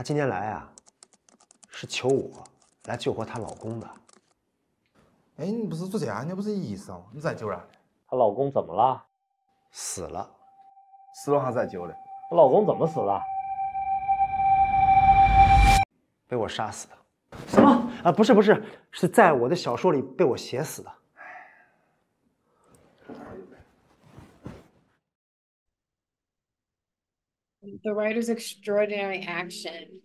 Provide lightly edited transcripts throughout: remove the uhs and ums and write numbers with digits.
她今天来啊，是求我来救活她老公的。哎，你不是作家，你不是医生，你咋救人？她老公怎么了？死了。死了还咋救的？她老公怎么死的？被我杀死的。什么？啊，不是，是在我的小说里被我写死的。The writer's extraordinary action.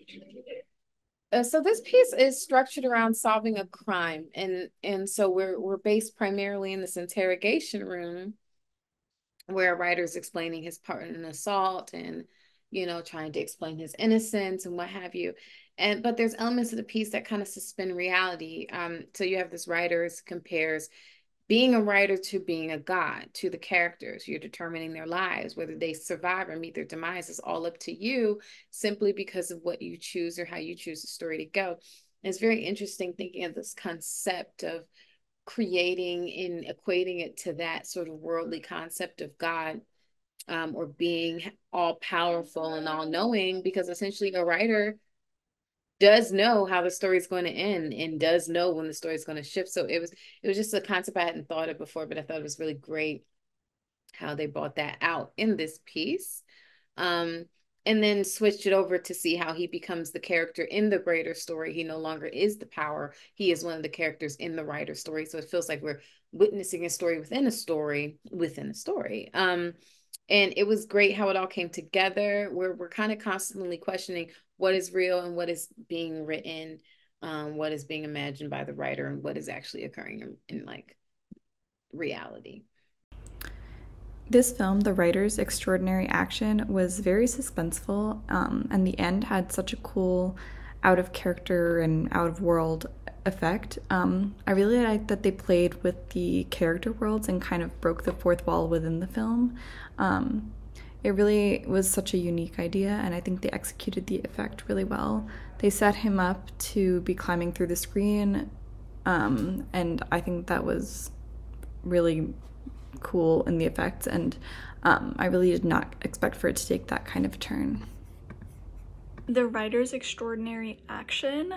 So this piece is structured around solving a crime, and so we're based primarily in this interrogation room, where a writer's explaining his part in an assault and trying to explain his innocence and what have you. But there's elements of the piece that kind of suspend reality. So you have this writer compares being a writer to being a god to the characters. You're determining their lives, whether they survive or meet their demise is all up to you, simply because of what you choose or how you choose the story to go. And it's very interesting thinking of this concept of creating and equating it to that sort of worldly concept of God, or being all powerful and all knowing, because essentially a writer does know how the story is going to end and does know when the story is going to shift. So it was just a concept I hadn't thought of before, but I thought it was really great how they brought that out in this piece. And then switched it over to see how he becomes the character in the greater story. He no longer is the power. He is one of the characters in the writer's story. So it feels like we're witnessing a story within a story within a story. And it was great how it all came together. We're kind of constantly questioning what is real and what is being written, what is being imagined by the writer, and what is actually occurring in like reality. This film, The Writer's Extraordinary Action, was very suspenseful, and the end had such a cool out-of-character and out-of-world effect. I really liked that they played with the character worlds and kind of broke the fourth wall within the film. It really was such a unique idea, and I think they executed the effect really well. They set him up to be climbing through the screen, and I think that was really cool in the effects, and I really did not expect for it to take that kind of turn. The Writer's Extraordinary Action,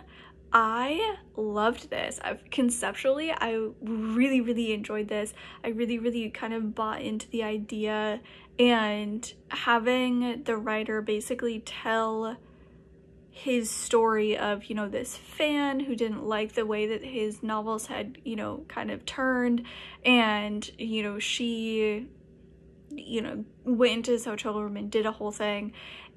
I loved this. Conceptually, I really enjoyed this. I really kind of bought into the idea, and having the writer basically tell his story of, this fan who didn't like the way that his novels had, kind of turned, and, she, went into his hotel room and did a whole thing,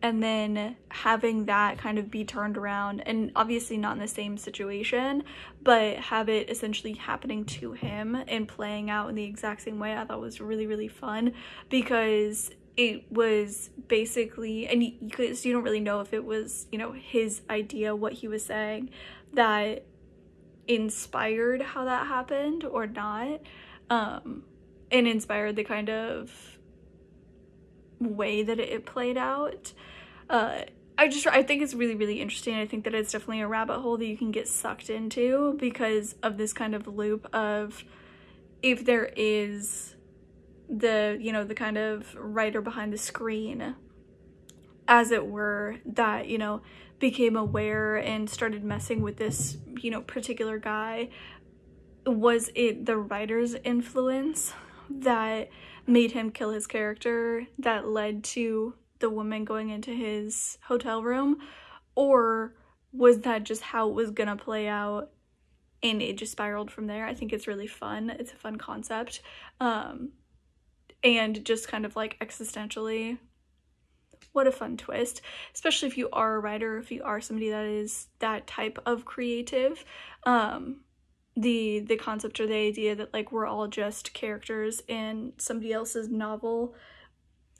and then having that kind of be turned around, and obviously not in the same situation, but have it essentially happening to him and playing out in the exact same way, I thought was really fun, because it was basically, and you don't really know if it was, his idea, what he was saying, that inspired how that happened or not, and inspired the kind of way that it played out. I think it's really interesting. I think that it's definitely a rabbit hole that you can get sucked into because of this kind of loop of, if there is the kind of writer behind the screen, as it were, that, became aware and started messing with this, particular guy. Was it the writer's influence that made him kill his character that led to the woman going into his hotel room? Or was that just how it was gonna play out and it just spiraled from there? I think it's really fun. It's a fun concept. And just kind of like existentially, what a fun twist, especially if you are a writer, if you are somebody that is that type of creative. The concept or the idea that like we're all just characters in somebody else's novel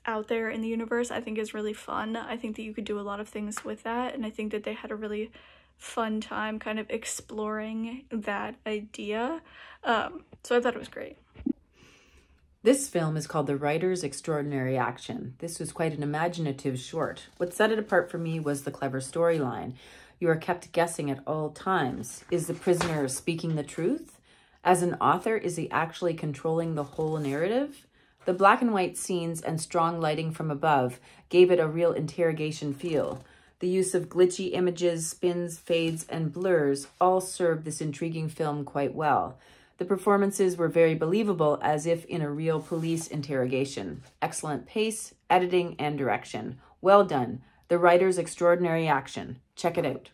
out there in the universe, I think is really fun. I think that you could do a lot of things with that, and I think that they had a really fun time kind of exploring that idea. So I thought it was great. This film is called The Writer's Extraordinary Action. This was quite an imaginative short. What set it apart for me was the clever storyline. You are kept guessing at all times. Is the prisoner speaking the truth? As an author, is he actually controlling the whole narrative? The black and white scenes and strong lighting from above gave it a real interrogation feel. The use of glitchy images, spins, fades, and blurs all served this intriguing film quite well. The performances were very believable, as if in a real police interrogation. Excellent pace, editing, and direction. Well done. The Writer's Extraordinary Action. Check it out.